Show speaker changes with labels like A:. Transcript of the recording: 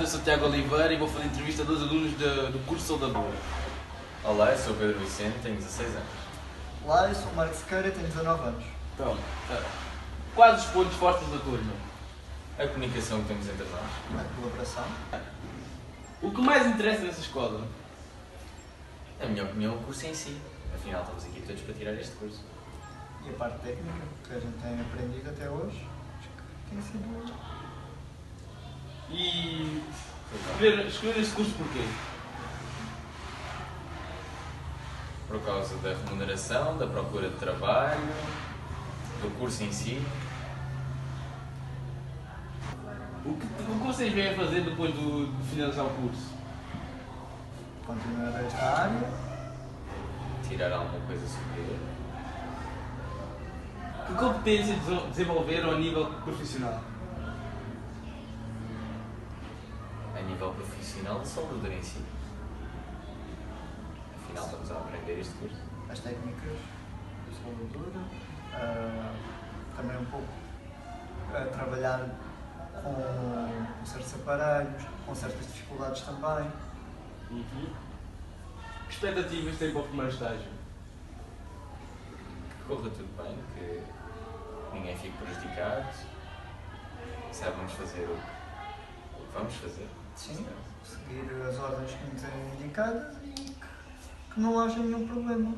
A: eu sou o Tiago Oliveira e vou fazer entrevista a 2 alunos do curso Soldadura.
B: Olá, eu sou o Pedro Vicente, tenho 16 anos.
C: Olá, eu sou o Marcos Sequeira e tenho 19 anos.
A: Então, quais os pontos fortes da turma?
B: A comunicação que temos entre nós.
C: A colaboração.
A: O que mais interessa nessa escola?
B: Na minha opinião, o curso em si. Afinal, estamos aqui todos para tirar este curso.
C: E a parte técnica que a gente tem aprendido até hoje, acho que tem sido...
A: E escolher este curso porquê?
B: Por causa da remuneração, da procura de trabalho, do curso em si.
A: O que vocês vêm a fazer depois de finalizar o curso?
C: Continuar esta área.
B: Tirar alguma coisa superior.
A: Que competências desenvolveram a nível profissional?
B: A nível profissional, de soldadura em si. Afinal, estamos a aprender este curso.
C: As técnicas de soldadura, também um pouco trabalhar com certos aparelhos, com certas dificuldades também.
A: Que expectativas têm para o primeiro estágio?
B: Que corra tudo bem, que ninguém fique prejudicado. Saibamos fazer o que vamos fazer.
C: Sim, seguir as ordens que nos são indicadas e que não haja nenhum problema.